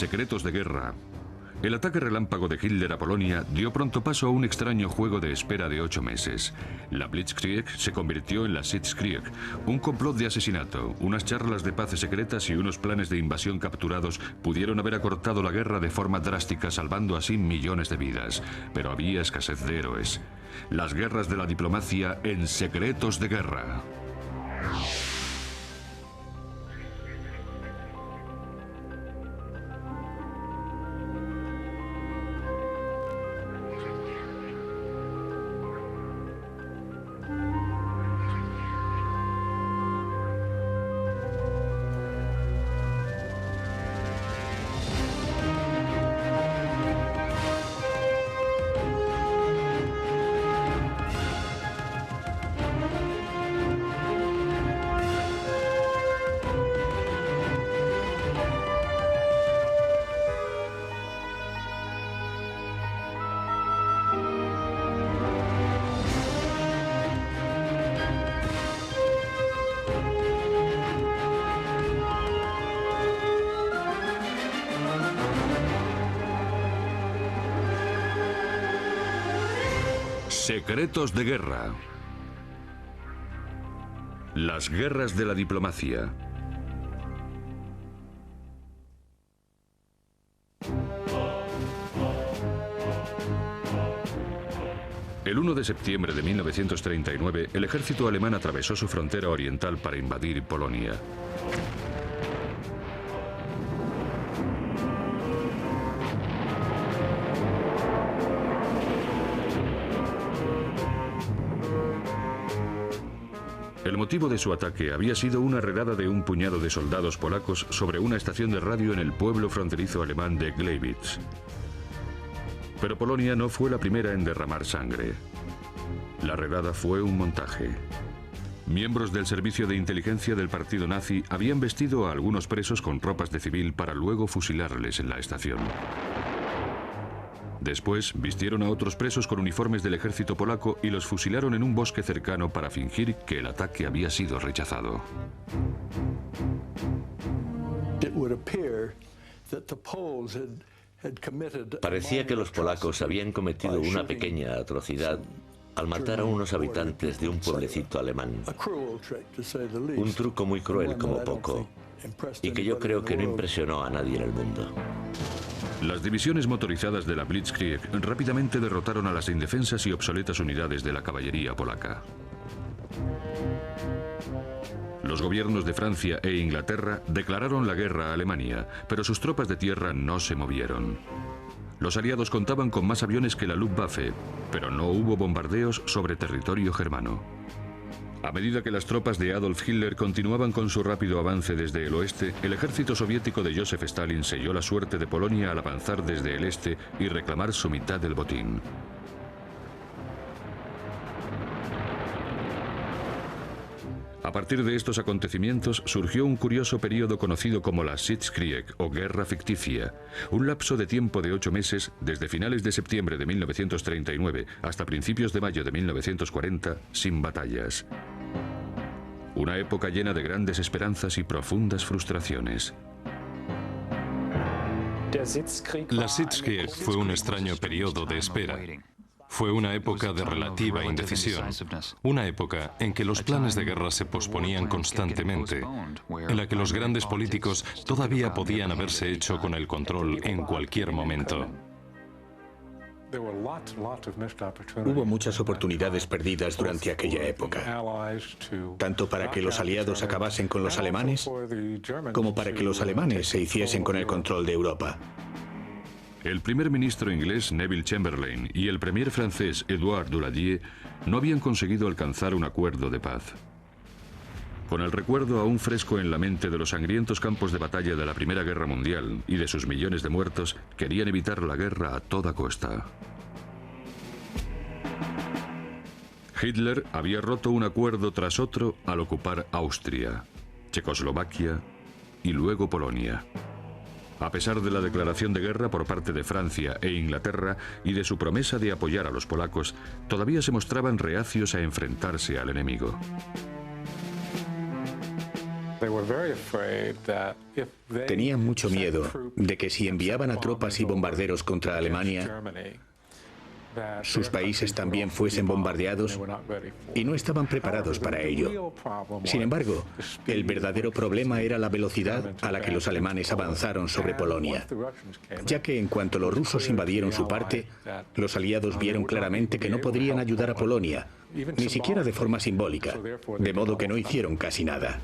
Secretos de guerra. El ataque relámpago de Hitler a Polonia dio pronto paso a un extraño juego de espera de 8 meses. La Blitzkrieg se convirtió en la Sitzkrieg, un complot de asesinato. Unas charlas de paz secretas y unos planes de invasión capturados pudieron haber acortado la guerra de forma drástica, salvando así millones de vidas. Pero había escasez de héroes. Las guerras de la diplomacia en Secretos de guerra. Secretos de guerra. Las guerras de la diplomacia. El 1 de septiembre de 1939, el ejército alemán atravesó su frontera oriental para invadir Polonia. El motivo de su ataque había sido una redada de un puñado de soldados polacos sobre una estación de radio en el pueblo fronterizo alemán de Gleiwitz. Pero Polonia no fue la primera en derramar sangre. La redada fue un montaje. Miembros del servicio de inteligencia del partido nazi habían vestido a algunos presos con ropas de civil para luego fusilarles en la estación. Después, vistieron a otros presos con uniformes del ejército polaco y los fusilaron en un bosque cercano para fingir que el ataque había sido rechazado. Parecía que los polacos habían cometido una pequeña atrocidad al matar a unos habitantes de un pueblecito alemán. Un truco muy cruel como poco, y que yo creo que no impresionó a nadie en el mundo. Las divisiones motorizadas de la Blitzkrieg rápidamente derrotaron a las indefensas y obsoletas unidades de la caballería polaca. Los gobiernos de Francia e Inglaterra declararon la guerra a Alemania, pero sus tropas de tierra no se movieron. Los aliados contaban con más aviones que la Luftwaffe, pero no hubo bombardeos sobre territorio germano. A medida que las tropas de Adolf Hitler continuaban con su rápido avance desde el oeste, el ejército soviético de Joseph Stalin selló la suerte de Polonia al avanzar desde el este y reclamar su mitad del botín. A partir de estos acontecimientos surgió un curioso periodo conocido como la Sitzkrieg o Guerra Ficticia, un lapso de tiempo de 8 meses desde finales de septiembre de 1939 hasta principios de mayo de 1940 sin batallas. Una época llena de grandes esperanzas y profundas frustraciones. La Sitzkrieg fue un extraño periodo de espera. Fue una época de relativa indecisión, una época en que los planes de guerra se posponían constantemente, en la que los grandes políticos todavía podían haberse hecho con el control en cualquier momento. Hubo muchas oportunidades perdidas durante aquella época, tanto para que los aliados acabasen con los alemanes, como para que los alemanes se hiciesen con el control de Europa. El primer ministro inglés Neville Chamberlain y el premier francés Édouard Daladier no habían conseguido alcanzar un acuerdo de paz. Con el recuerdo aún fresco en la mente de los sangrientos campos de batalla de la Primera Guerra Mundial y de sus millones de muertos, querían evitar la guerra a toda costa. Hitler había roto un acuerdo tras otro al ocupar Austria, Checoslovaquia y luego Polonia. A pesar de la declaración de guerra por parte de Francia e Inglaterra y de su promesa de apoyar a los polacos, todavía se mostraban reacios a enfrentarse al enemigo. Tenían mucho miedo de que si enviaban a tropas y bombarderos contra Alemania, sus países también fuesen bombardeados y no estaban preparados para ello. Sin embargo, el verdadero problema era la velocidad a la que los alemanes avanzaron sobre Polonia, ya que en cuanto los rusos invadieron su parte, los aliados vieron claramente que no podrían ayudar a Polonia, ni siquiera de forma simbólica, de modo que no hicieron casi nada.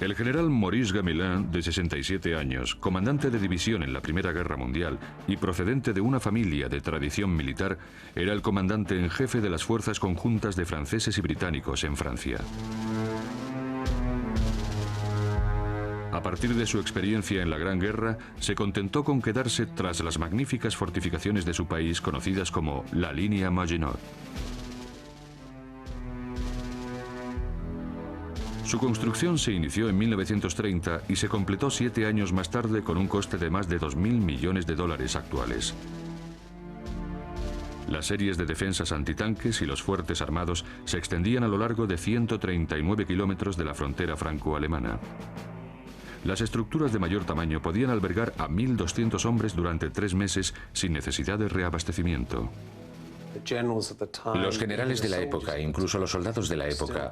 El general Maurice Gamelin, de 67 años, comandante de división en la Primera Guerra Mundial y procedente de una familia de tradición militar, era el comandante en jefe de las fuerzas conjuntas de franceses y británicos en Francia. A partir de su experiencia en la Gran Guerra, se contentó con quedarse tras las magníficas fortificaciones de su país conocidas como la línea Maginot. Su construcción se inició en 1930 y se completó 7 años más tarde con un coste de más de 2.000 millones de dólares actuales. Las series de defensas antitanques y los fuertes armados se extendían a lo largo de 139 kilómetros de la frontera franco-alemana. Las estructuras de mayor tamaño podían albergar a 1.200 hombres durante 3 meses sin necesidad de reabastecimiento. Los generales de la época, incluso los soldados de la época,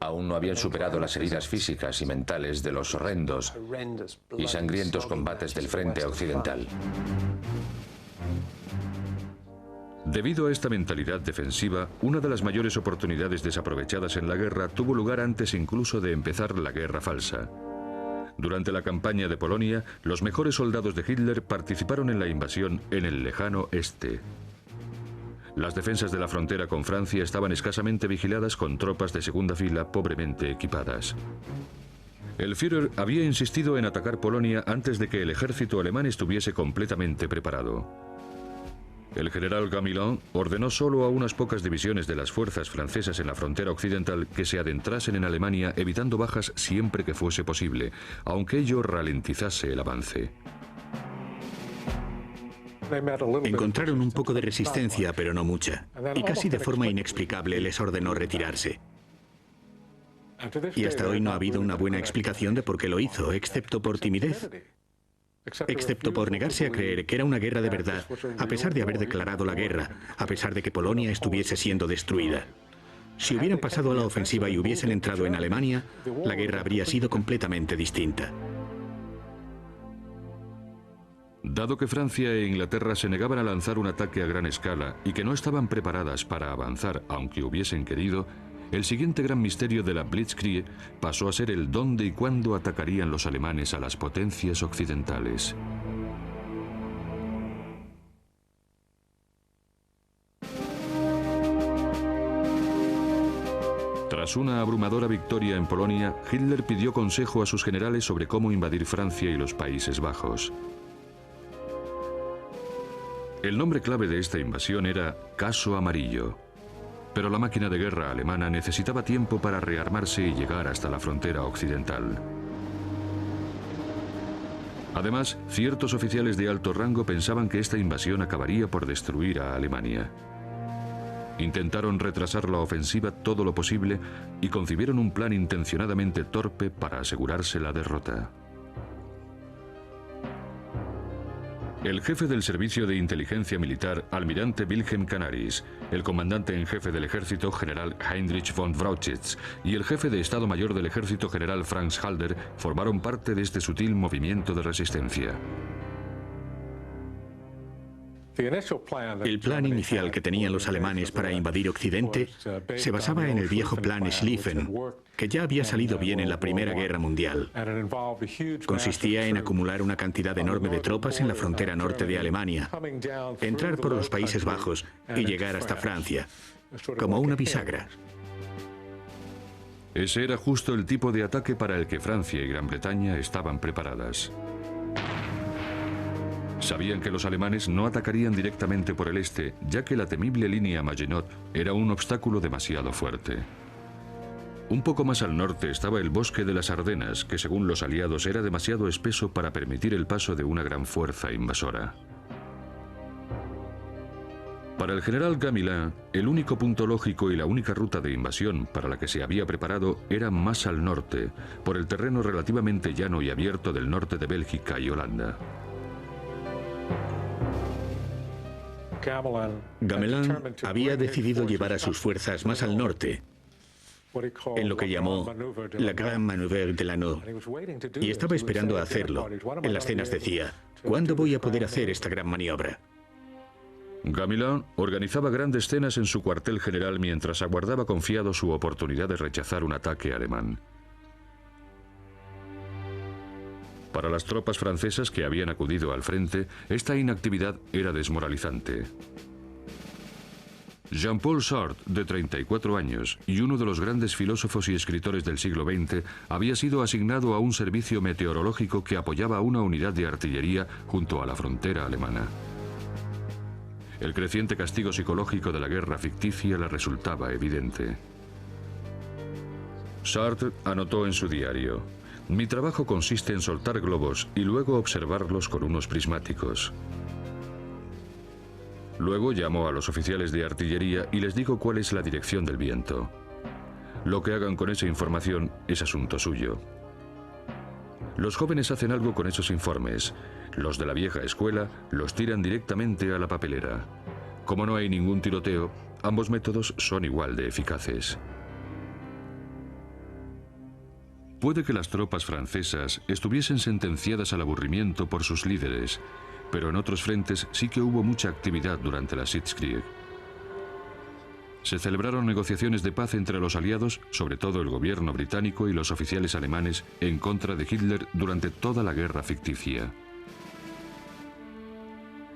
aún no habían superado las heridas físicas y mentales de los horrendos y sangrientos combates del frente occidental. Debido a esta mentalidad defensiva, una de las mayores oportunidades desaprovechadas en la guerra tuvo lugar antes incluso de empezar la guerra falsa. Durante la campaña de Polonia, los mejores soldados de Hitler participaron en la invasión en el lejano este. Las defensas de la frontera con Francia estaban escasamente vigiladas con tropas de segunda fila pobremente equipadas. El Führer había insistido en atacar Polonia antes de que el ejército alemán estuviese completamente preparado. El general Gamelin ordenó solo a unas pocas divisiones de las fuerzas francesas en la frontera occidental que se adentrasen en Alemania evitando bajas siempre que fuese posible, aunque ello ralentizase el avance. Encontraron un poco de resistencia, pero no mucha, y casi de forma inexplicable les ordenó retirarse. Y hasta hoy no ha habido una buena explicación de por qué lo hizo, excepto por timidez. Excepto por negarse a creer que era una guerra de verdad, a pesar de haber declarado la guerra, a pesar de que Polonia estuviese siendo destruida. Si hubieran pasado a la ofensiva y hubiesen entrado en Alemania, la guerra habría sido completamente distinta. Dado que Francia e Inglaterra se negaban a lanzar un ataque a gran escala y que no estaban preparadas para avanzar aunque hubiesen querido, el siguiente gran misterio de la Blitzkrieg pasó a ser el dónde y cuándo atacarían los alemanes a las potencias occidentales. Tras una abrumadora victoria en Polonia, Hitler pidió consejo a sus generales sobre cómo invadir Francia y los Países Bajos. El nombre clave de esta invasión era Caso Amarillo. Pero la máquina de guerra alemana necesitaba tiempo para rearmarse y llegar hasta la frontera occidental. Además, ciertos oficiales de alto rango pensaban que esta invasión acabaría por destruir a Alemania. Intentaron retrasar la ofensiva todo lo posible y concibieron un plan intencionadamente torpe para asegurarse la derrota. El jefe del servicio de inteligencia militar, almirante Wilhelm Canaris, el comandante en jefe del ejército, general Heinrich von Brauchitsch, y el jefe de Estado Mayor del ejército, general Franz Halder, formaron parte de este sutil movimiento de resistencia. El plan inicial que tenían los alemanes para invadir Occidente se basaba en el viejo plan Schlieffen, que ya había salido bien en la Primera Guerra Mundial. Consistía en acumular una cantidad enorme de tropas en la frontera norte de Alemania, entrar por los Países Bajos y llegar hasta Francia, como una bisagra. Ese era justo el tipo de ataque para el que Francia y Gran Bretaña estaban preparadas. Sabían que los alemanes no atacarían directamente por el este, ya que la temible línea Maginot era un obstáculo demasiado fuerte. Un poco más al norte estaba el bosque de las Ardenas, que según los aliados era demasiado espeso para permitir el paso de una gran fuerza invasora. Para el general Gamelin, el único punto lógico y la única ruta de invasión para la que se había preparado era más al norte, por el terreno relativamente llano y abierto del norte de Bélgica y Holanda. Gamelin había decidido llevar a sus fuerzas más al norte, en lo que llamó la Grande Manœuvre de l'Anneau, y estaba esperando a hacerlo. En las cenas decía: ¿cuándo voy a poder hacer esta gran maniobra? Gamelin organizaba grandes cenas en su cuartel general mientras aguardaba confiado su oportunidad de rechazar un ataque alemán. Para las tropas francesas que habían acudido al frente, esta inactividad era desmoralizante. Jean-Paul Sartre, de 34 años, y uno de los grandes filósofos y escritores del siglo XX, había sido asignado a un servicio meteorológico que apoyaba a una unidad de artillería junto a la frontera alemana. El creciente castigo psicológico de la guerra ficticia le resultaba evidente. Sartre anotó en su diario: mi trabajo consiste en soltar globos y luego observarlos con unos prismáticos. Luego llamo a los oficiales de artillería y les digo cuál es la dirección del viento. Lo que hagan con esa información es asunto suyo. Los jóvenes hacen algo con esos informes. Los de la vieja escuela los tiran directamente a la papelera. Como no hay ningún tiroteo, ambos métodos son igual de eficaces. Puede que las tropas francesas estuviesen sentenciadas al aburrimiento por sus líderes, pero en otros frentes sí que hubo mucha actividad durante la Sitzkrieg. Se celebraron negociaciones de paz entre los aliados, sobre todo el gobierno británico y los oficiales alemanes, en contra de Hitler durante toda la guerra ficticia.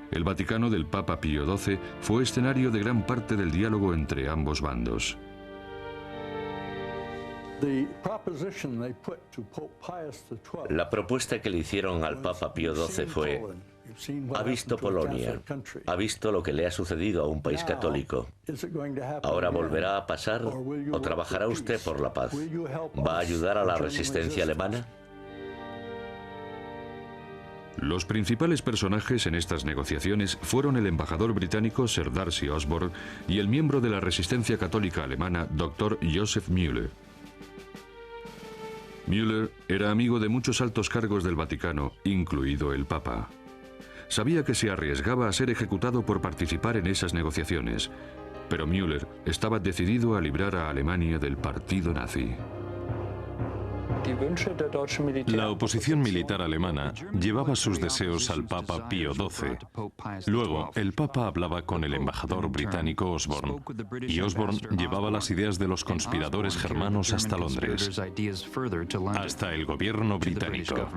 El Vaticano del Papa Pío XII fue escenario de gran parte del diálogo entre ambos bandos. La propuesta que le hicieron al Papa Pío XII fue: ha visto Polonia, ha visto lo que le ha sucedido a un país católico. ¿Ahora volverá a pasar o trabajará usted por la paz? ¿Va a ayudar a la resistencia alemana? Los principales personajes en estas negociaciones fueron el embajador británico Sir Darcy Osborne y el miembro de la resistencia católica alemana, Dr. Joseph Müller. Müller era amigo de muchos altos cargos del Vaticano, incluido el Papa. Sabía que se arriesgaba a ser ejecutado por participar en esas negociaciones, pero Müller estaba decidido a librar a Alemania del partido nazi. La oposición militar alemana llevaba sus deseos al Papa Pío XII. Luego, el Papa hablaba con el embajador británico Osborne, y Osborne llevaba las ideas de los conspiradores germanos hasta Londres, hasta el gobierno británico.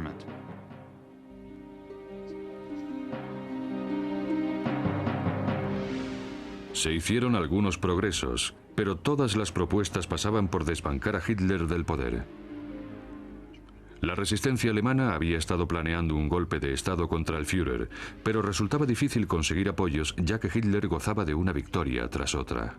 Se hicieron algunos progresos, pero todas las propuestas pasaban por desbancar a Hitler del poder. La resistencia alemana había estado planeando un golpe de Estado contra el Führer, pero resultaba difícil conseguir apoyos ya que Hitler gozaba de una victoria tras otra.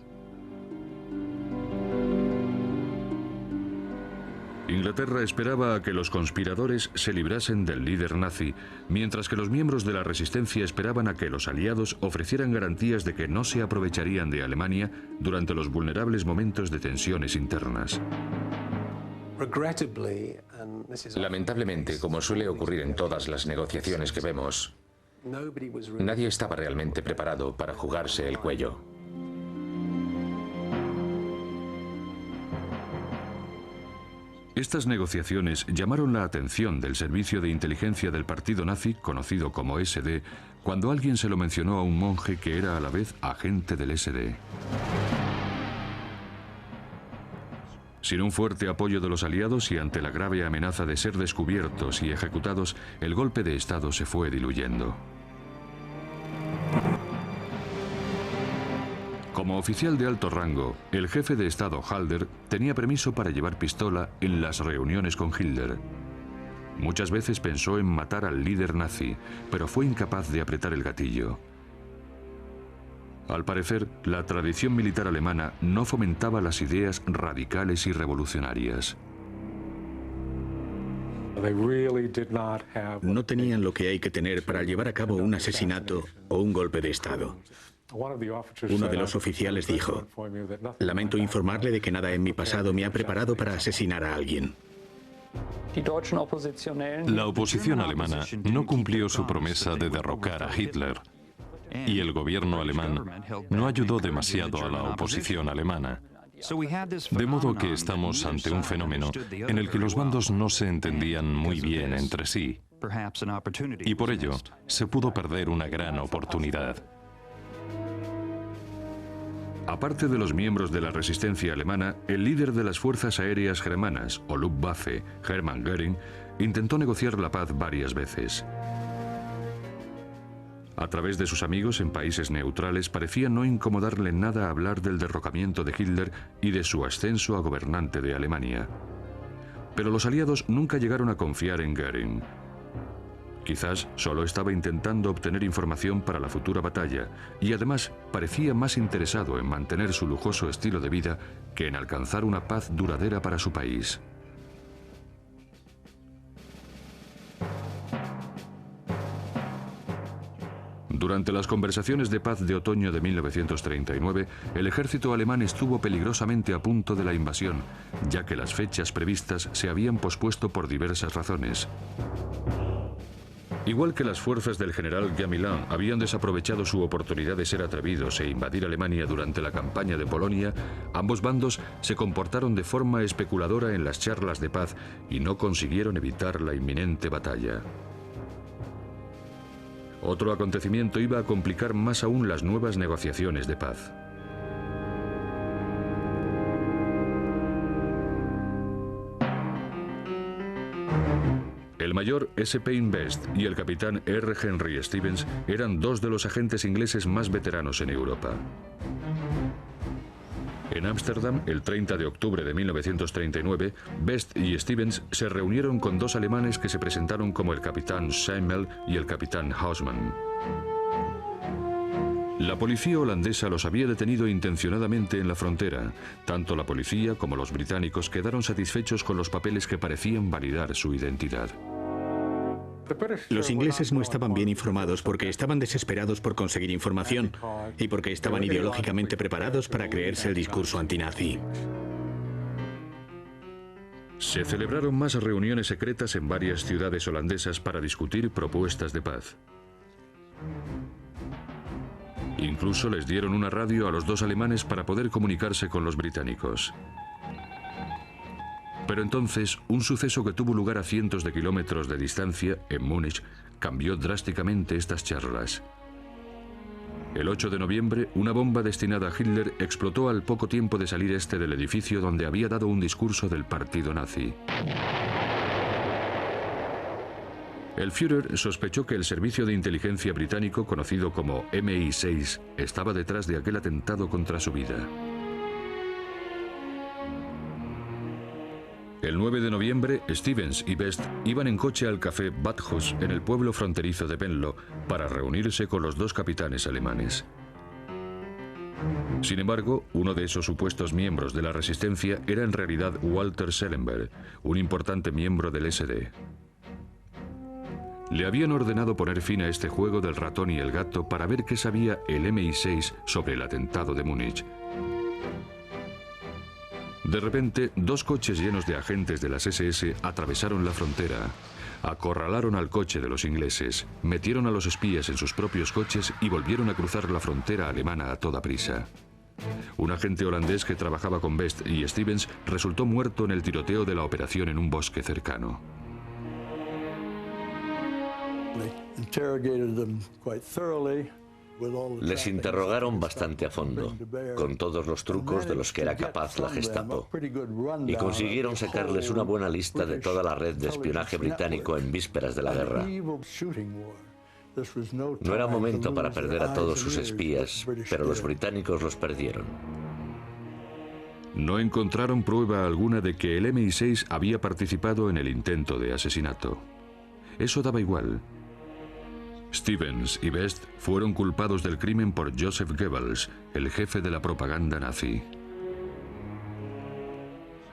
Inglaterra esperaba a que los conspiradores se librasen del líder nazi, mientras que los miembros de la resistencia esperaban a que los aliados ofrecieran garantías de que no se aprovecharían de Alemania durante los vulnerables momentos de tensiones internas. Lamentablemente, como suele ocurrir en todas las negociaciones que vemos, nadie estaba realmente preparado para jugarse el cuello. Estas negociaciones llamaron la atención del servicio de inteligencia del partido nazi, conocido como SD, cuando alguien se lo mencionó a un monje que era a la vez agente del SD. Sin un fuerte apoyo de los aliados y ante la grave amenaza de ser descubiertos y ejecutados, el golpe de Estado se fue diluyendo. Como oficial de alto rango, el jefe de Estado Halder tenía permiso para llevar pistola en las reuniones con Hitler. Muchas veces pensó en matar al líder nazi, pero fue incapaz de apretar el gatillo. Al parecer, la tradición militar alemana no fomentaba las ideas radicales y revolucionarias. No tenían lo que hay que tener para llevar a cabo un asesinato o un golpe de Estado. Uno de los oficiales dijo: lamento informarle de que nada en mi pasado me ha preparado para asesinar a alguien. La oposición alemana no cumplió su promesa de derrocar a Hitler, y el gobierno alemán no ayudó demasiado a la oposición alemana. De modo que estamos ante un fenómeno en el que los bandos no se entendían muy bien entre sí, y por ello se pudo perder una gran oportunidad. Aparte de los miembros de la resistencia alemana, el líder de las fuerzas aéreas germanas, o Luftwaffe, Hermann Göring, intentó negociar la paz varias veces. A través de sus amigos en países neutrales parecía no incomodarle nada hablar del derrocamiento de Hitler y de su ascenso a gobernante de Alemania. Pero los aliados nunca llegaron a confiar en Göring. Quizás solo estaba intentando obtener información para la futura batalla y además parecía más interesado en mantener su lujoso estilo de vida que en alcanzar una paz duradera para su país. Durante las conversaciones de paz de otoño de 1939, el ejército alemán estuvo peligrosamente a punto de la invasión, ya que las fechas previstas se habían pospuesto por diversas razones. Igual que las fuerzas del general Gamelin habían desaprovechado su oportunidad de ser atrevidos e invadir Alemania durante la campaña de Polonia, ambos bandos se comportaron de forma especuladora en las charlas de paz y no consiguieron evitar la inminente batalla. Otro acontecimiento iba a complicar más aún las nuevas negociaciones de paz. El mayor S. Payne Best y el capitán R. Henry Stevens eran dos de los agentes ingleses más veteranos en Europa. En Ámsterdam, el 30 de octubre de 1939, Best y Stevens se reunieron con dos alemanes que se presentaron como el capitán Schimmel y el capitán Hausmann. La policía holandesa los había detenido intencionadamente en la frontera. Tanto la policía como los británicos quedaron satisfechos con los papeles que parecían validar su identidad. Los ingleses no estaban bien informados porque estaban desesperados por conseguir información y porque estaban ideológicamente preparados para creerse el discurso antinazi. Se celebraron más reuniones secretas en varias ciudades holandesas para discutir propuestas de paz. Incluso les dieron una radio a los dos alemanes para poder comunicarse con los británicos. Pero entonces, un suceso que tuvo lugar a cientos de kilómetros de distancia, en Múnich, cambió drásticamente estas charlas. El 8 de noviembre, una bomba destinada a Hitler explotó al poco tiempo de salir del edificio donde había dado un discurso del partido nazi. El Führer sospechó que el servicio de inteligencia británico, conocido como MI6, estaba detrás de aquel atentado contra su vida. El 9 de noviembre, Stevens y Best iban en coche al café Badhus en el pueblo fronterizo de Venlo para reunirse con los dos capitanes alemanes. Sin embargo, uno de esos supuestos miembros de la resistencia era en realidad Walter Schellenberg, un importante miembro del SD. Le habían ordenado poner fin a este juego del ratón y el gato para ver qué sabía el MI6 sobre el atentado de Múnich. De repente, dos coches llenos de agentes de las SS atravesaron la frontera, acorralaron al coche de los ingleses, metieron a los espías en sus propios coches y volvieron a cruzar la frontera alemana a toda prisa. Un agente holandés que trabajaba con Best y Stevens resultó muerto en el tiroteo de la operación en un bosque cercano. Les interrogaron bastante a fondo, con todos los trucos de los que era capaz la Gestapo, y consiguieron sacarles una buena lista de toda la red de espionaje británico en vísperas de la guerra. No era momento para perder a todos sus espías, pero los británicos los perdieron. No encontraron prueba alguna de que el MI6 había participado en el intento de asesinato. Eso daba igual. Stevens y Best fueron culpados del crimen por Joseph Goebbels, el jefe de la propaganda nazi.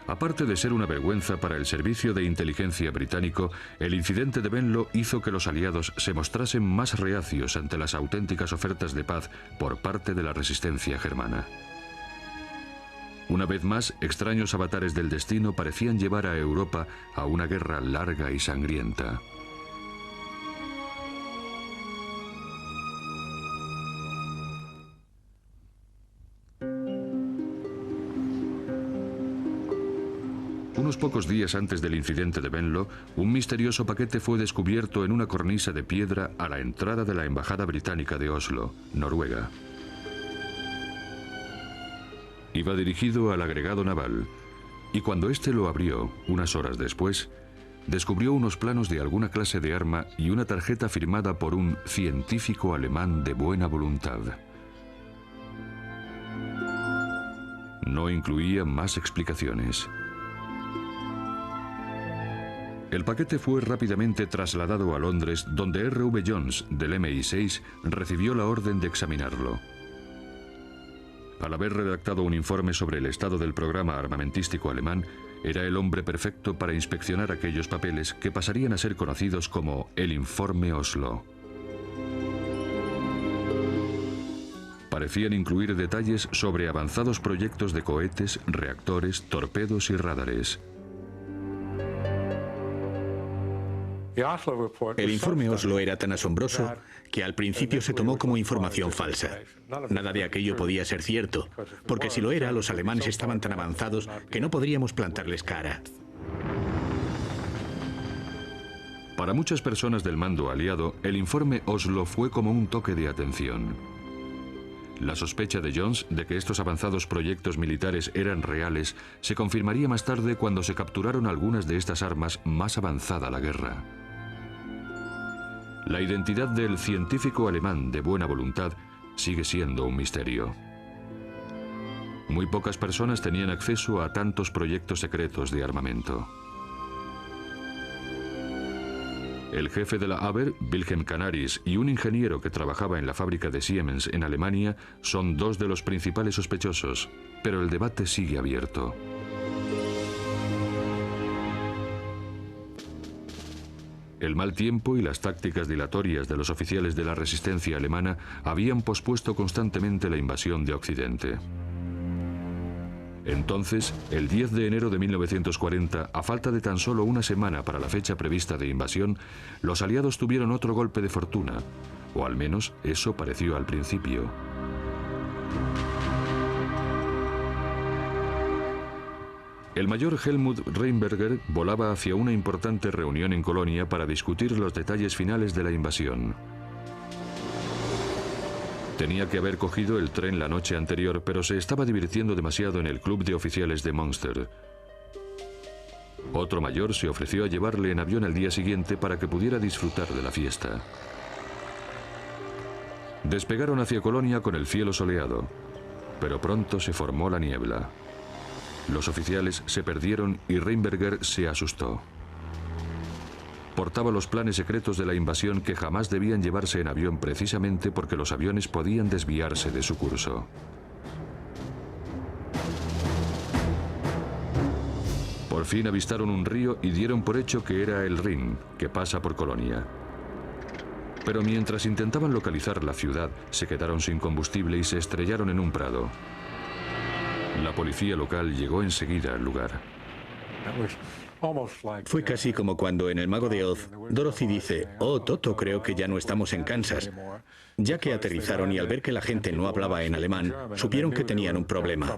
Aparte de ser una vergüenza para el servicio de inteligencia británico, el incidente de Venlo hizo que los aliados se mostrasen más reacios ante las auténticas ofertas de paz por parte de la resistencia germana. Una vez más, extraños avatares del destino parecían llevar a Europa a una guerra larga y sangrienta. Unos pocos días antes del incidente de Venlo, un misterioso paquete fue descubierto en una cornisa de piedra a la entrada de la Embajada Británica de Oslo, Noruega. Iba dirigido al agregado naval, y cuando éste lo abrió, unas horas después, descubrió unos planos de alguna clase de arma y una tarjeta firmada por un científico alemán de buena voluntad. No incluía más explicaciones. El paquete fue rápidamente trasladado a Londres, donde R.V. Jones, del MI6, recibió la orden de examinarlo. Al haber redactado un informe sobre el estado del programa armamentístico alemán, era el hombre perfecto para inspeccionar aquellos papeles que pasarían a ser conocidos como el Informe Oslo. Parecían incluir detalles sobre avanzados proyectos de cohetes, reactores, torpedos y radares. El informe Oslo era tan asombroso que al principio se tomó como información falsa. Nada de aquello podía ser cierto, porque si lo era, los alemanes estaban tan avanzados que no podríamos plantarles cara. Para muchas personas del mando aliado, el informe Oslo fue como un toque de atención. La sospecha de Jones de que estos avanzados proyectos militares eran reales se confirmaría más tarde cuando se capturaron algunas de estas armas más avanzada la guerra. La identidad del científico alemán de buena voluntad sigue siendo un misterio. Muy pocas personas tenían acceso a tantos proyectos secretos de armamento. El jefe de la Abwehr, Wilhelm Canaris, y un ingeniero que trabajaba en la fábrica de Siemens en Alemania son dos de los principales sospechosos, pero el debate sigue abierto. El mal tiempo y las tácticas dilatorias de los oficiales de la resistencia alemana habían pospuesto constantemente la invasión de Occidente. Entonces, el 10 de enero de 1940, a falta de tan solo una semana para la fecha prevista de invasión, los aliados tuvieron otro golpe de fortuna, o al menos eso pareció al principio. El mayor Helmut Rheinberger volaba hacia una importante reunión en Colonia para discutir los detalles finales de la invasión. Tenía que haber cogido el tren la noche anterior, pero se estaba divirtiendo demasiado en el club de oficiales de Münster. Otro mayor se ofreció a llevarle en avión al día siguiente para que pudiera disfrutar de la fiesta. Despegaron hacia Colonia con el cielo soleado, pero pronto se formó la niebla. Los oficiales se perdieron y Rheinberger se asustó. Portaba los planes secretos de la invasión que jamás debían llevarse en avión precisamente porque los aviones podían desviarse de su curso. Por fin avistaron un río y dieron por hecho que era el Rin, que pasa por Colonia. Pero mientras intentaban localizar la ciudad, se quedaron sin combustible y se estrellaron en un prado. La policía local llegó enseguida al lugar. Fue casi como cuando en El Mago de Oz, Dorothy dice: «Oh, Toto, creo que ya no estamos en Kansas», ya que aterrizaron y al ver que la gente no hablaba en alemán, supieron que tenían un problema.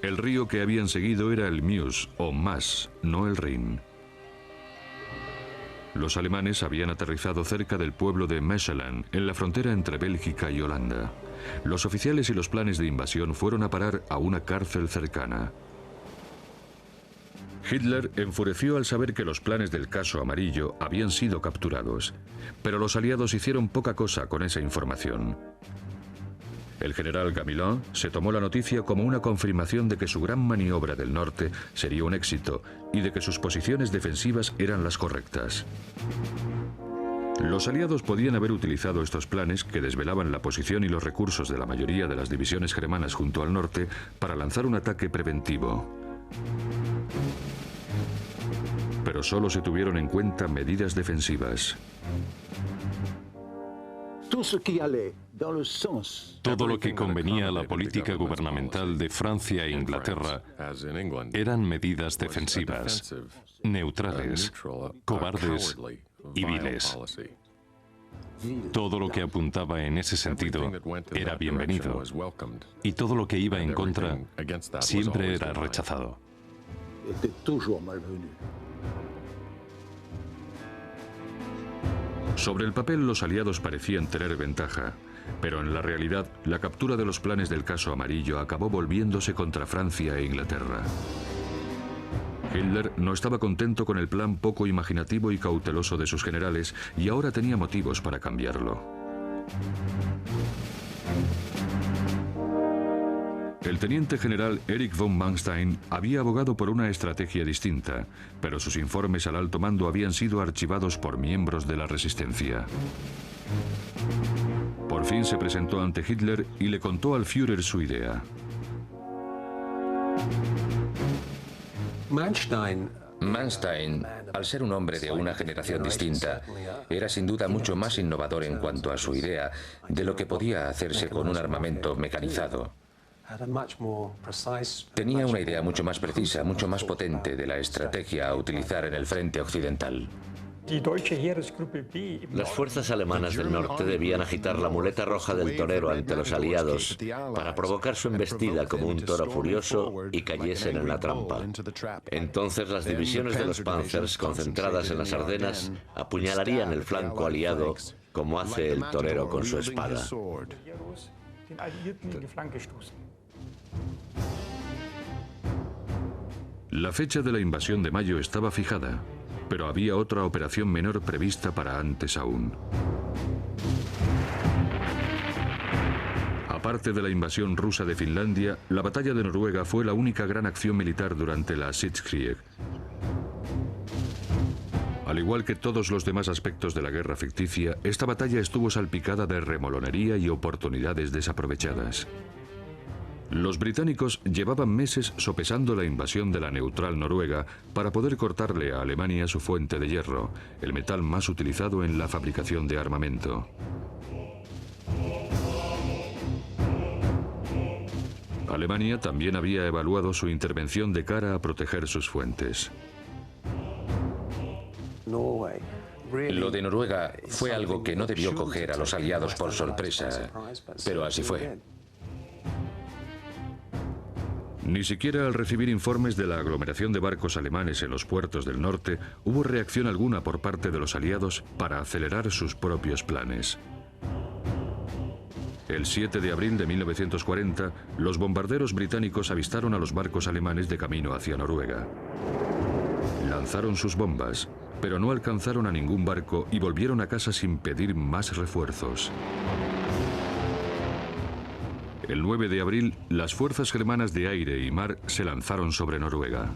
El río que habían seguido era el Meuse, o Maas, no el Rin. Los alemanes habían aterrizado cerca del pueblo de Mechelen, en la frontera entre Bélgica y Holanda. Los oficiales y los planes de invasión fueron a parar a una cárcel cercana. Hitler enfureció al saber que los planes del caso amarillo habían sido capturados, pero los aliados hicieron poca cosa con esa información. El general Gamelin se tomó la noticia como una confirmación de que su gran maniobra del norte sería un éxito y de que sus posiciones defensivas eran las correctas. Los aliados podían haber utilizado estos planes, que desvelaban la posición y los recursos de la mayoría de las divisiones germanas junto al norte, para lanzar un ataque preventivo. Pero solo se tuvieron en cuenta medidas defensivas. Todo lo que convenía a la política gubernamental de Francia e Inglaterra eran medidas defensivas, neutrales, cobardes y viles. Todo lo que apuntaba en ese sentido era bienvenido, y todo lo que iba en contra siempre era rechazado. Sobre el papel, los aliados parecían tener ventaja, pero en la realidad, la captura de los planes del caso amarillo acabó volviéndose contra Francia e Inglaterra. Hitler no estaba contento con el plan poco imaginativo y cauteloso de sus generales, y ahora tenía motivos para cambiarlo. El teniente general Erich von Manstein había abogado por una estrategia distinta, pero sus informes al alto mando habían sido archivados por miembros de la resistencia. Por fin se presentó ante Hitler y le contó al Führer su idea. Manstein, al ser un hombre de una generación distinta, era sin duda mucho más innovador en cuanto a su idea de lo que podía hacerse con un armamento mecanizado. Tenía una idea mucho más precisa, mucho más potente de la estrategia a utilizar en el frente occidental. Las fuerzas alemanas del norte debían agitar la muleta roja del torero ante los aliados para provocar su embestida como un toro furioso y cayesen en la trampa. Entonces las divisiones de los Panzers concentradas en las Ardenas apuñalarían el flanco aliado como hace el torero con su espada. La fecha de la invasión de mayo estaba fijada, pero había otra operación menor prevista para antes aún. Aparte de la invasión rusa de Finlandia, la batalla de Noruega fue la única gran acción militar durante la Sitzkrieg. Al igual que todos los demás aspectos de la guerra ficticia, esta batalla estuvo salpicada de remolonería y oportunidades desaprovechadas. Los británicos llevaban meses sopesando la invasión de la neutral Noruega para poder cortarle a Alemania su fuente de hierro, el metal más utilizado en la fabricación de armamento. Alemania también había evaluado su intervención de cara a proteger sus fuentes. Lo de Noruega fue algo que no debió coger a los aliados por sorpresa, pero así fue. Ni siquiera al recibir informes de la aglomeración de barcos alemanes en los puertos del norte, hubo reacción alguna por parte de los aliados para acelerar sus propios planes. El 7 de abril de 1940, los bombarderos británicos avistaron a los barcos alemanes de camino hacia Noruega. Lanzaron sus bombas, pero no alcanzaron a ningún barco y volvieron a casa sin pedir más refuerzos. El 9 de abril, las fuerzas germanas de aire y mar se lanzaron sobre Noruega.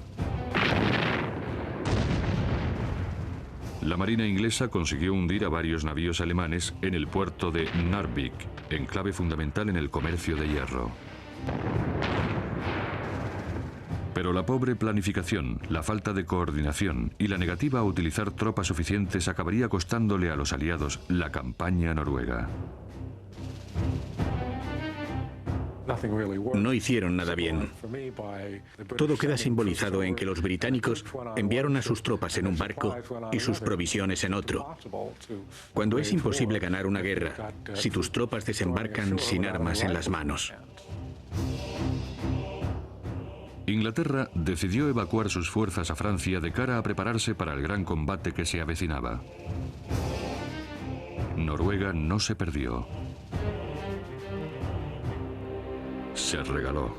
La marina inglesa consiguió hundir a varios navíos alemanes en el puerto de Narvik, enclave fundamental en el comercio de hierro. Pero la pobre planificación, la falta de coordinación y la negativa a utilizar tropas suficientes acabaría costándole a los aliados la campaña noruega. No hicieron nada bien. Todo queda simbolizado en que los británicos enviaron a sus tropas en un barco y sus provisiones en otro. Cuando es imposible ganar una guerra, si tus tropas desembarcan sin armas en las manos. Inglaterra decidió evacuar sus fuerzas a Francia de cara a prepararse para el gran combate que se avecinaba. Noruega no se perdió. Se regaló.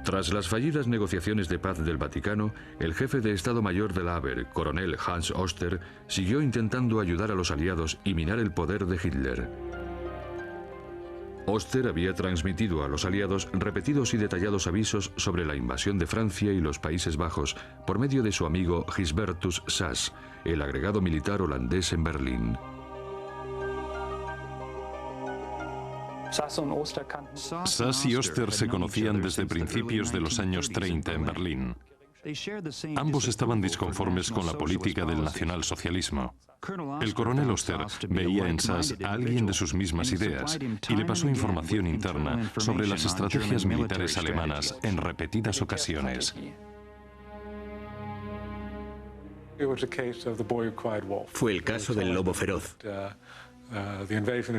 Tras las fallidas negociaciones de paz del Vaticano, el jefe de Estado Mayor del Abwehr, coronel Hans Oster, siguió intentando ayudar a los aliados y minar el poder de Hitler. Oster había transmitido a los aliados repetidos y detallados avisos sobre la invasión de Francia y los Países Bajos por medio de su amigo Gisbertus Sass, el agregado militar holandés en Berlín. Sass y Oster se conocían desde principios de los años 30 en Berlín. Ambos estaban disconformes con la política del nacionalsocialismo. El coronel Oster veía en Sass a alguien de sus mismas ideas y le pasó información interna sobre las estrategias militares alemanas en repetidas ocasiones. Fue el caso del lobo feroz.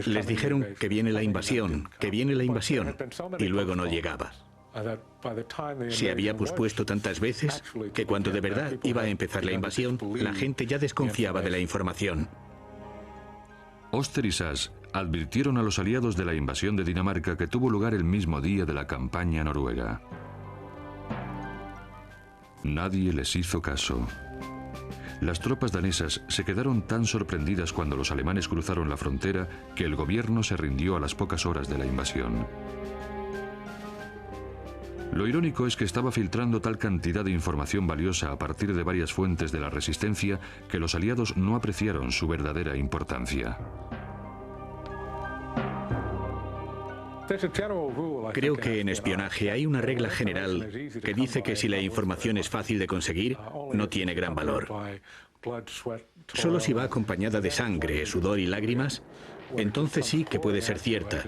Les dijeron que viene la invasión, y luego no llegaba. Se había pospuesto tantas veces que cuando de verdad iba a empezar la invasión, la gente ya desconfiaba de la información. Oster y Sass advirtieron a los aliados de la invasión de Dinamarca que tuvo lugar el mismo día de la campaña noruega. Nadie les hizo caso. Las tropas danesas se quedaron tan sorprendidas cuando los alemanes cruzaron la frontera que el gobierno se rindió a las pocas horas de la invasión. Lo irónico es que estaba filtrando tal cantidad de información valiosa a partir de varias fuentes de la resistencia que los aliados no apreciaron su verdadera importancia. Creo que en espionaje hay una regla general que dice que si la información es fácil de conseguir, no tiene gran valor. Solo si va acompañada de sangre, sudor y lágrimas, entonces sí que puede ser cierta.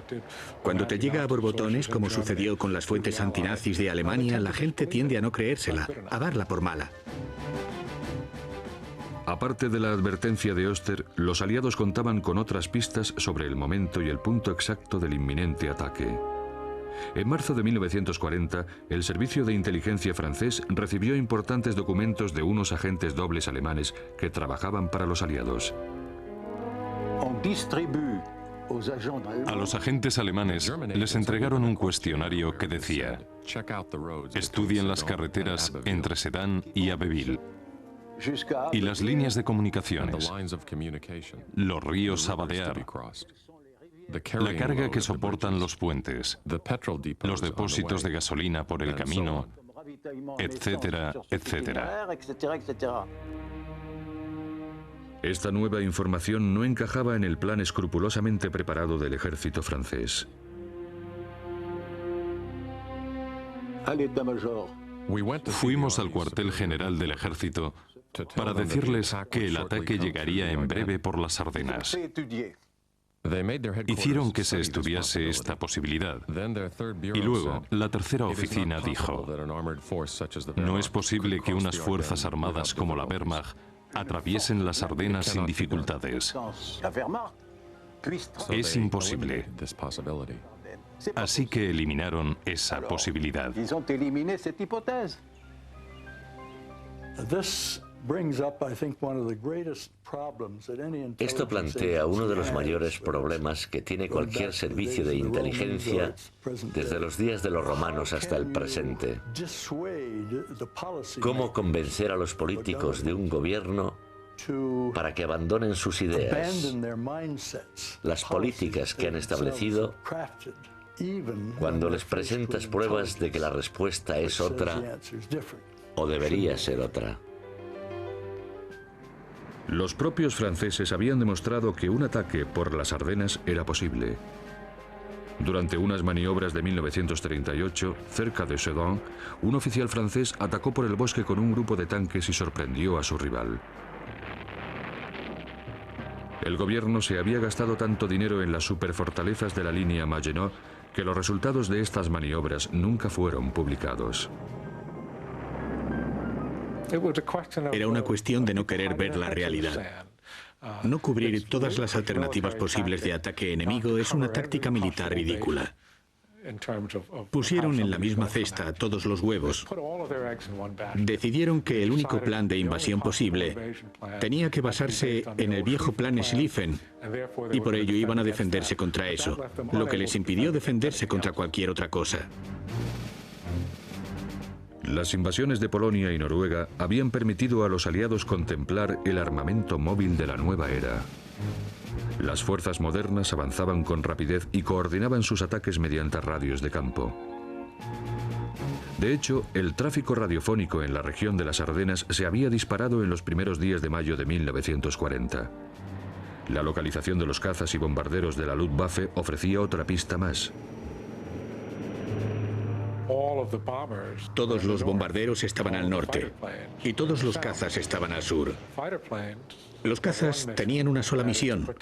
Cuando te llega a borbotones, como sucedió con las fuentes antinazis de Alemania, la gente tiende a no creérsela, a darla por mala. Aparte de la advertencia de Oster, los aliados contaban con otras pistas sobre el momento y el punto exacto del inminente ataque. En marzo de 1940, el servicio de inteligencia francés recibió importantes documentos de unos agentes dobles alemanes que trabajaban para los aliados. A los agentes alemanes les entregaron un cuestionario que decía: estudien las carreteras entre Sedan y Abbeville, y las líneas de comunicaciones, los ríos a vadear, la carga que soportan los puentes, los depósitos de gasolina por el camino, etcétera, etcétera. Esta nueva información no encajaba en el plan escrupulosamente preparado del ejército francés. Fuimos al cuartel general del ejército para decirles que el ataque llegaría en breve por las Ardenas. Hicieron que se estudiase esta posibilidad. Y luego, la tercera oficina dijo: no es posible que unas fuerzas armadas como la Wehrmacht atraviesen las Ardenas sin dificultades. Es imposible. Así que eliminaron esa posibilidad. Esto plantea uno de los mayores problemas que tiene cualquier servicio de inteligencia desde los días de los romanos hasta el presente. ¿Cómo convencer a los políticos de un gobierno para que abandonen sus ideas, las políticas que han establecido, cuando les presentas pruebas de que la respuesta es otra o debería ser otra? Los propios franceses habían demostrado que un ataque por las Ardenas era posible. Durante unas maniobras de 1938, cerca de Sedan, un oficial francés atacó por el bosque con un grupo de tanques y sorprendió a su rival. El gobierno se había gastado tanto dinero en las superfortalezas de la línea Maginot que los resultados de estas maniobras nunca fueron publicados. Era una cuestión de no querer ver la realidad. No cubrir todas las alternativas posibles de ataque enemigo es una táctica militar ridícula. Pusieron en la misma cesta todos los huevos. Decidieron que el único plan de invasión posible tenía que basarse en el viejo plan Schlieffen, y por ello iban a defenderse contra eso, lo que les impidió defenderse contra cualquier otra cosa. Las invasiones de Polonia y Noruega habían permitido a los aliados contemplar el armamento móvil de la nueva era. Las fuerzas modernas avanzaban con rapidez y coordinaban sus ataques mediante radios de campo. De hecho, el tráfico radiofónico en la región de las Ardenas se había disparado en los primeros días de mayo de 1940. La localización de los cazas y bombarderos de la Luftwaffe ofrecía otra pista más. Todos los bombarderos estaban al norte y todos los cazas estaban al sur. Los cazas tenían una sola misión: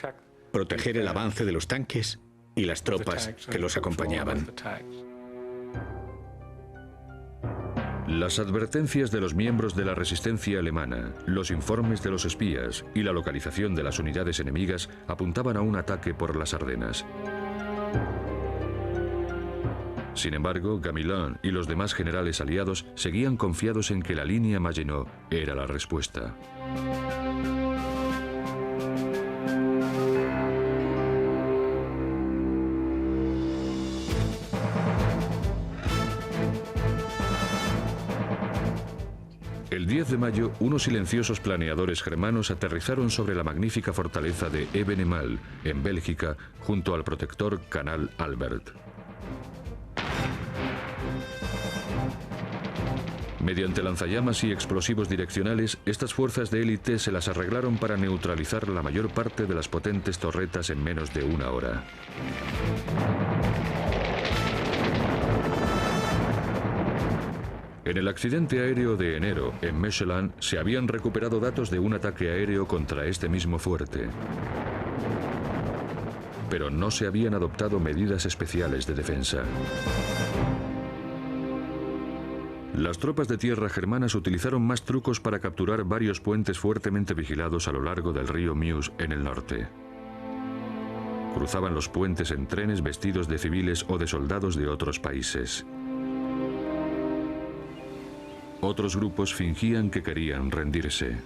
proteger el avance de los tanques y las tropas que los acompañaban. Las advertencias de los miembros de la resistencia alemana, los informes de los espías y la localización de las unidades enemigas apuntaban a un ataque por las Ardenas. Sin embargo, Gamelin y los demás generales aliados seguían confiados en que la línea Maginot era la respuesta. El 10 de mayo, unos silenciosos planeadores germanos aterrizaron sobre la magnífica fortaleza de Ebenemal, en Bélgica, junto al protector Canal Albert. Mediante lanzallamas y explosivos direccionales, estas fuerzas de élite se las arreglaron para neutralizar la mayor parte de las potentes torretas en menos de una hora. En el accidente aéreo de enero, en Mechelen, se habían recuperado datos de un ataque aéreo contra este mismo fuerte. Pero no se habían adoptado medidas especiales de defensa. Las tropas de tierra germanas utilizaron más trucos para capturar varios puentes fuertemente vigilados a lo largo del río Meuse en el norte. Cruzaban los puentes en trenes vestidos de civiles o de soldados de otros países. Otros grupos fingían que querían rendirse.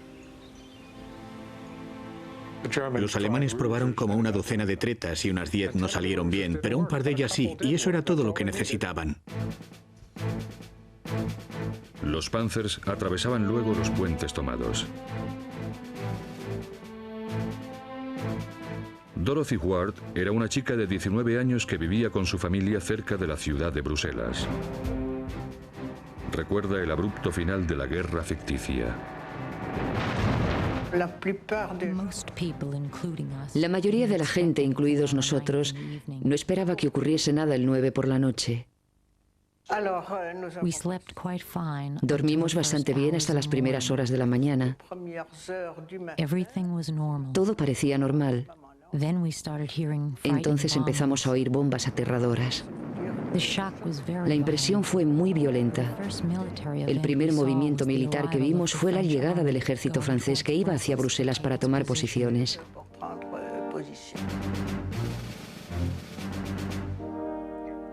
Los alemanes probaron como una docena de tretas y unas 10 no salieron bien, pero un par de ellas sí, y eso era todo lo que necesitaban. Los Panzers atravesaban luego los puentes tomados. Dorothy Ward era una chica de 19 años que vivía con su familia cerca de la ciudad de Bruselas. Recuerda el abrupto final de la guerra ficticia. La mayoría de la gente, incluidos nosotros, no esperaba que ocurriese nada el 9 por la noche. Dormimos bastante bien hasta las primeras horas de la mañana. Todo parecía normal. Entonces empezamos a oír bombas aterradoras. La impresión fue muy violenta. El primer movimiento militar que vimos fue la llegada del ejército francés que iba hacia Bruselas para tomar posiciones.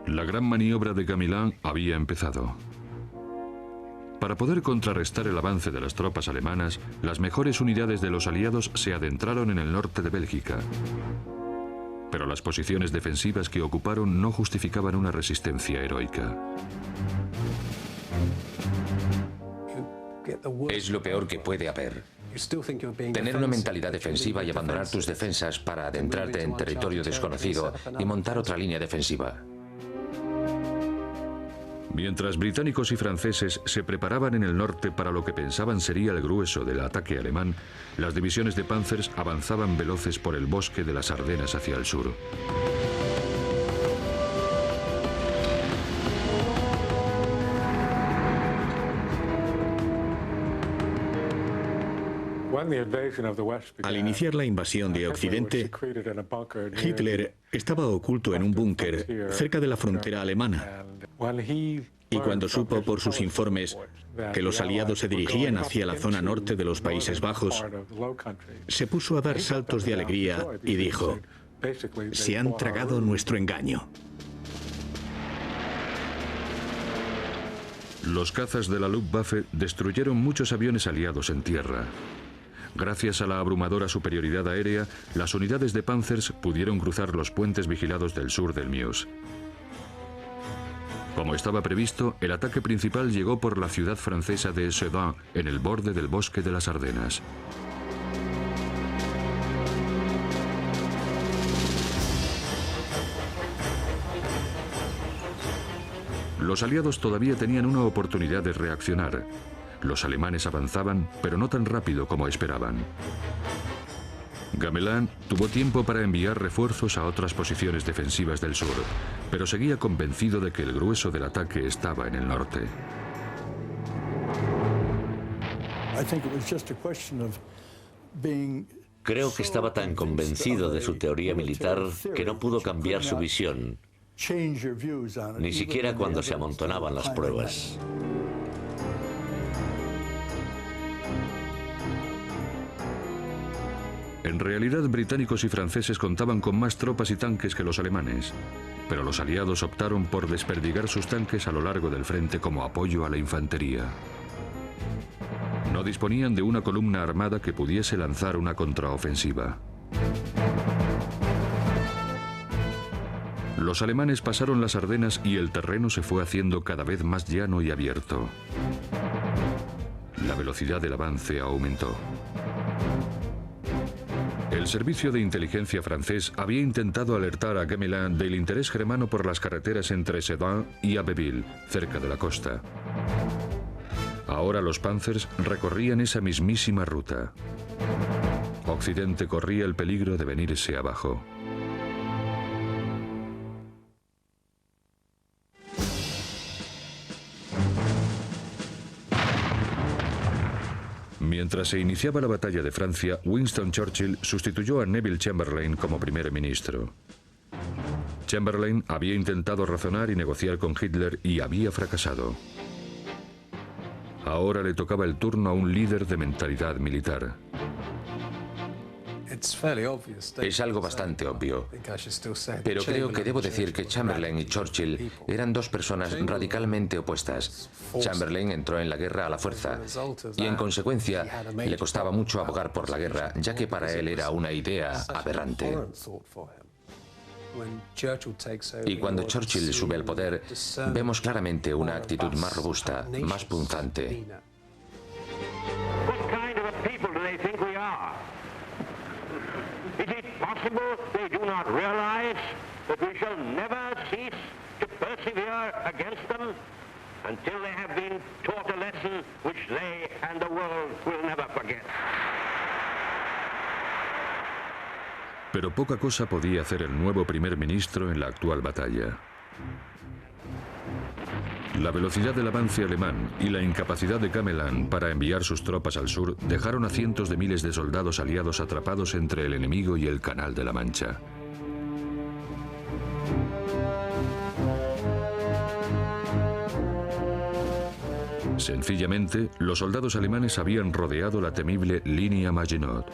La gran maniobra de Gamelin había empezado. Para poder contrarrestar el avance de las tropas alemanas, las mejores unidades de los aliados se adentraron en el norte de Bélgica. Pero las posiciones defensivas que ocuparon no justificaban una resistencia heroica. Es lo peor que puede haber. Tener una mentalidad defensiva y abandonar tus defensas para adentrarte en territorio desconocido y montar otra línea defensiva. Mientras británicos y franceses se preparaban en el norte para lo que pensaban sería el grueso del ataque alemán, las divisiones de Panzers avanzaban veloces por el bosque de las Ardenas hacia el sur. Al iniciar la invasión de Occidente, Hitler estaba oculto en un búnker cerca de la frontera alemana. Y cuando supo por sus informes que los aliados se dirigían hacia la zona norte de los Países Bajos, se puso a dar saltos de alegría y dijo: "Se han tragado nuestro engaño". Los cazas de la Luftwaffe destruyeron muchos aviones aliados en tierra. Gracias a la abrumadora superioridad aérea, las unidades de Panzers pudieron cruzar los puentes vigilados del sur del Meuse. Como estaba previsto, el ataque principal llegó por la ciudad francesa de Sedan, en el borde del bosque de las Ardenas. Los aliados todavía tenían una oportunidad de reaccionar. Los alemanes avanzaban, pero no tan rápido como esperaban. Gamelin tuvo tiempo para enviar refuerzos a otras posiciones defensivas del sur, pero seguía convencido de que el grueso del ataque estaba en el norte. Creo que estaba tan convencido de su teoría militar que no pudo cambiar su visión, ni siquiera cuando se amontonaban las pruebas. En realidad, británicos y franceses contaban con más tropas y tanques que los alemanes, pero los aliados optaron por desperdigar sus tanques a lo largo del frente como apoyo a la infantería. No disponían de una columna armada que pudiese lanzar una contraofensiva. Los alemanes pasaron las Ardenas y el terreno se fue haciendo cada vez más llano y abierto. La velocidad del avance aumentó. El servicio de inteligencia francés había intentado alertar a Gamelin del interés germano por las carreteras entre Sedan y Abbeville, cerca de la costa. Ahora los Panzers recorrían esa mismísima ruta. Occidente corría el peligro de venirse abajo. Mientras se iniciaba la batalla de Francia, Winston Churchill sustituyó a Neville Chamberlain como primer ministro. Chamberlain había intentado razonar y negociar con Hitler y había fracasado. Ahora le tocaba el turno a un líder de mentalidad militar. Es algo bastante obvio, pero creo que debo decir que Chamberlain y Churchill eran dos personas radicalmente opuestas. Chamberlain entró en la guerra a la fuerza y, en consecuencia, le costaba mucho abogar por la guerra, ya que para él era una idea aberrante. Y cuando Churchill sube al poder, vemos claramente una actitud más robusta, más punzante. Is it possible they do not realize that we shall never cease to persevere against them until they have been taught a lesson which they and the world will never forget? Pero poca cosa podía hacer el nuevo primer ministro en la actual batalla. La velocidad del avance alemán y la incapacidad de Gamelin para enviar sus tropas al sur dejaron a cientos de miles de soldados aliados atrapados entre el enemigo y el Canal de la Mancha. Sencillamente, los soldados alemanes habían rodeado la temible línea Maginot.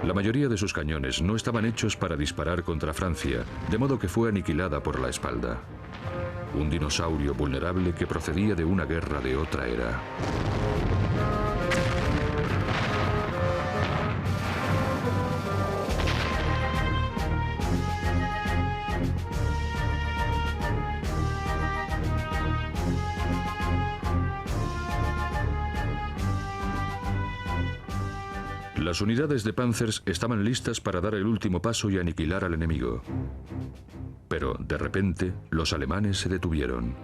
La mayoría de sus cañones no estaban hechos para disparar contra Francia, de modo que fue aniquilada por la espalda. Un dinosaurio vulnerable que procedía de una guerra de otra era. Las unidades de Panzers estaban listas para dar el último paso y aniquilar al enemigo. Pero, de repente, los alemanes se detuvieron.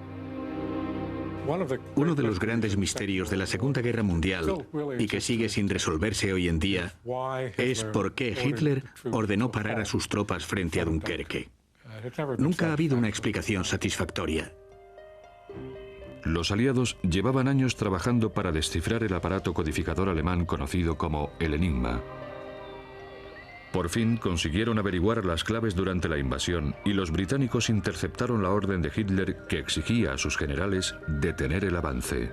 Uno de los grandes misterios de la Segunda Guerra Mundial, y que sigue sin resolverse hoy en día, es por qué Hitler ordenó parar a sus tropas frente a Dunkerque. Nunca ha habido una explicación satisfactoria. Los aliados llevaban años trabajando para descifrar el aparato codificador alemán conocido como el Enigma. Por fin consiguieron averiguar las claves durante la invasión y los británicos interceptaron la orden de Hitler que exigía a sus generales detener el avance.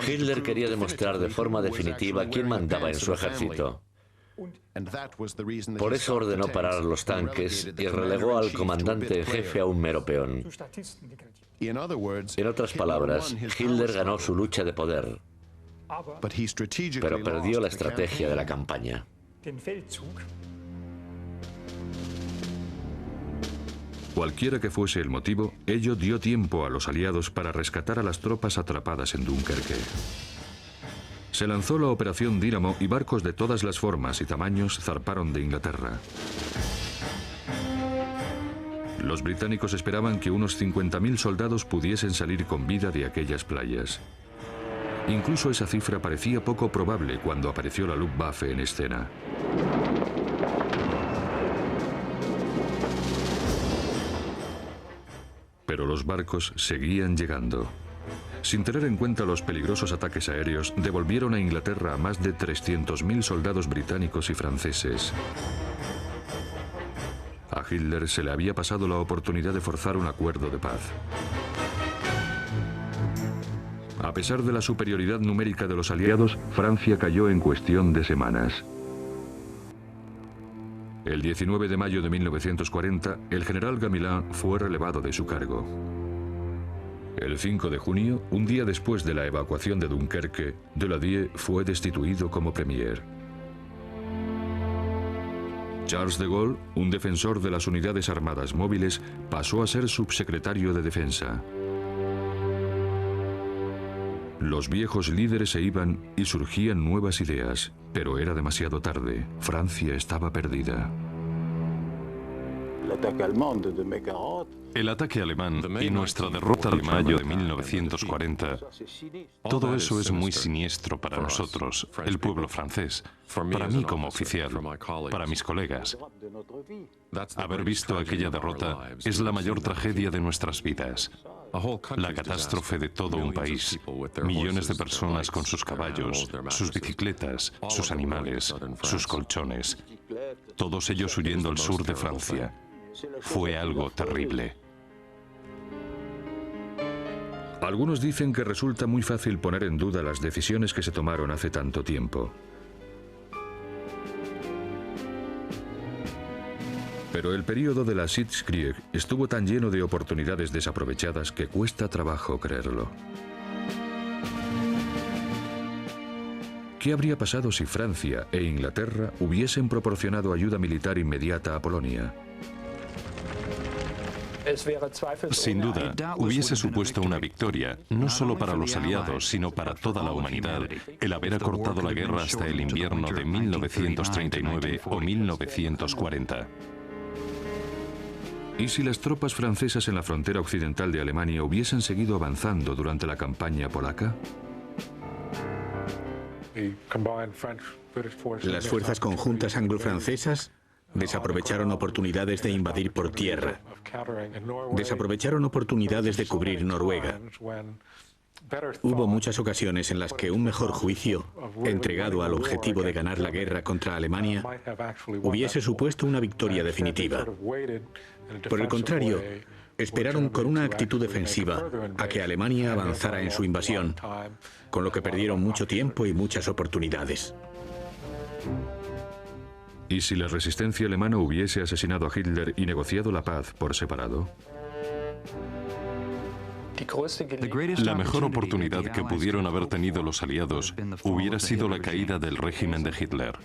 Hitler quería demostrar de forma definitiva quién mandaba en su ejército. Por eso ordenó parar los tanques y relegó al comandante en jefe a un mero peón. En otras palabras, Hitler ganó su lucha de poder, pero perdió la estrategia de la campaña. Cualquiera que fuese el motivo, ello dio tiempo a los aliados para rescatar a las tropas atrapadas en Dunkerque. Se lanzó la Operación Dínamo y barcos de todas las formas y tamaños zarparon de Inglaterra. Los británicos esperaban que unos 50.000 soldados pudiesen salir con vida de aquellas playas. Incluso esa cifra parecía poco probable cuando apareció la Luftwaffe en escena. Pero los barcos seguían llegando. Sin tener en cuenta los peligrosos ataques aéreos, devolvieron a Inglaterra a más de 300.000 soldados británicos y franceses. A Hitler se le había pasado la oportunidad de forzar un acuerdo de paz. A pesar de la superioridad numérica de los aliados, Francia cayó en cuestión de semanas. El 19 de mayo de 1940, el general Gamelin fue relevado de su cargo. El 5 de junio, un día después de la evacuación de Dunkerque, Daladier fue destituido como premier. Charles de Gaulle, un defensor de las unidades armadas móviles, pasó a ser subsecretario de Defensa. Los viejos líderes se iban y surgían nuevas ideas, pero era demasiado tarde. Francia estaba perdida. El ataque alemán y nuestra derrota en mayo de 1940, todo eso es muy siniestro para nosotros, el pueblo francés, para mí como oficial, para mis colegas. Haber visto aquella derrota es la mayor tragedia de nuestras vidas. La catástrofe de todo un país, millones de personas con sus caballos, sus bicicletas, sus animales, sus colchones, todos ellos huyendo al sur de Francia. Fue algo terrible. Algunos dicen que resulta muy fácil poner en duda las decisiones que se tomaron hace tanto tiempo. Pero el período de la Sitzkrieg estuvo tan lleno de oportunidades desaprovechadas que cuesta trabajo creerlo. ¿Qué habría pasado si Francia e Inglaterra hubiesen proporcionado ayuda militar inmediata a Polonia? Sin duda, hubiese supuesto una victoria, no solo para los aliados, sino para toda la humanidad, el haber acortado la guerra hasta el invierno de 1939 o 1940. ¿Y si las tropas francesas en la frontera occidental de Alemania hubiesen seguido avanzando durante la campaña polaca? Las fuerzas conjuntas anglo-francesas desaprovecharon oportunidades de invadir por tierra. Desaprovecharon oportunidades de cubrir Noruega. Hubo muchas ocasiones en las que un mejor juicio, entregado al objetivo de ganar la guerra contra Alemania, hubiese supuesto una victoria definitiva. Por el contrario, esperaron con una actitud defensiva a que Alemania avanzara en su invasión, con lo que perdieron mucho tiempo y muchas oportunidades. ¿Y si la resistencia alemana hubiese asesinado a Hitler y negociado la paz por separado? La mejor oportunidad que pudieron haber tenido los aliados hubiera sido la caída del régimen de Hitler.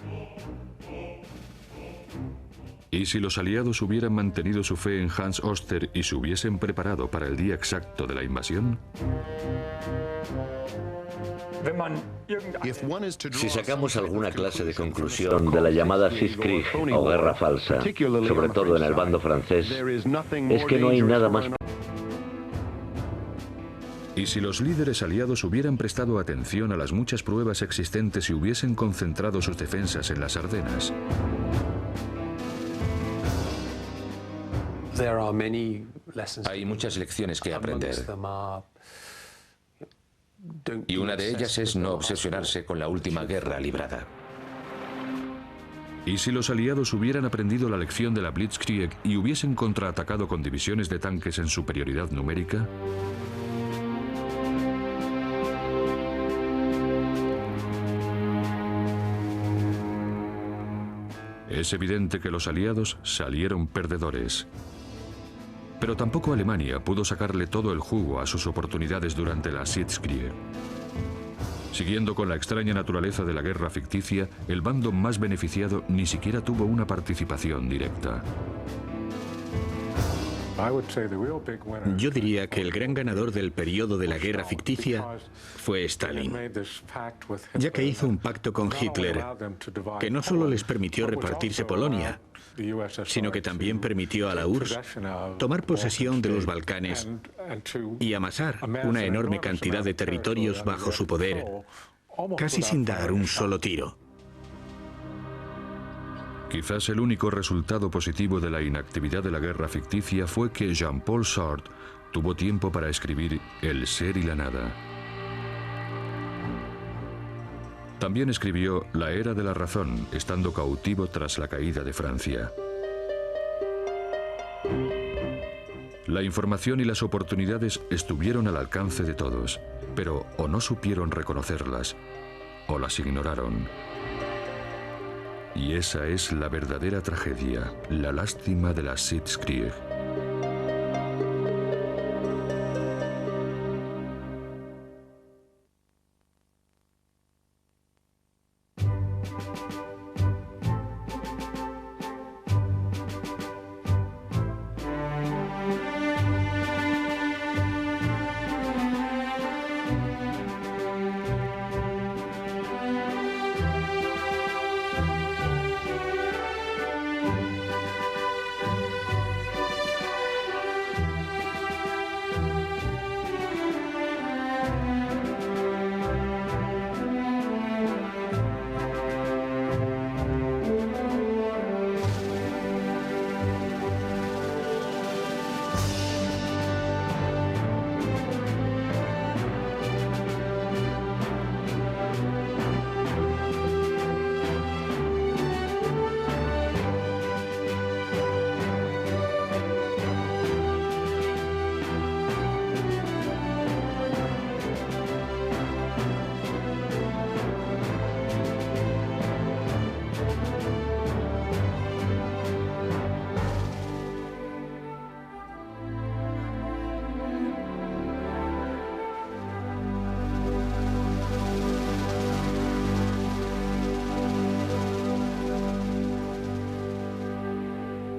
¿Y si los aliados hubieran mantenido su fe en Hans Oster y se hubiesen preparado para el día exacto de la invasión? Si sacamos alguna clase de conclusión de la llamada Sitzkrieg o guerra falsa, sobre todo en el bando francés, es que no hay nada más. ¿Y si los líderes aliados hubieran prestado atención a las muchas pruebas existentes y hubiesen concentrado sus defensas en las Ardenas? Hay muchas lecciones que aprender. Y una de ellas es no obsesionarse con la última guerra librada. ¿Y si los aliados hubieran aprendido la lección de la Blitzkrieg y hubiesen contraatacado con divisiones de tanques en superioridad numérica? Es evidente que los aliados salieron perdedores. Pero tampoco Alemania pudo sacarle todo el jugo a sus oportunidades durante la Sitzkrieg. Siguiendo con la extraña naturaleza de la guerra ficticia, el bando más beneficiado ni siquiera tuvo una participación directa. Yo diría que el gran ganador del periodo de la guerra ficticia fue Stalin, ya que hizo un pacto con Hitler que no solo les permitió repartirse Polonia, sino que también permitió a la URSS tomar posesión de los Balcanes y amasar una enorme cantidad de territorios bajo su poder, casi sin dar un solo tiro. Quizás el único resultado positivo de la inactividad de la guerra ficticia fue que Jean-Paul Sartre tuvo tiempo para escribir El ser y la nada. También escribió La era de la razón, estando cautivo tras la caída de Francia. La información y las oportunidades estuvieron al alcance de todos, pero o no supieron reconocerlas, o las ignoraron. Y esa es la verdadera tragedia, la lástima de la Sitzkrieg.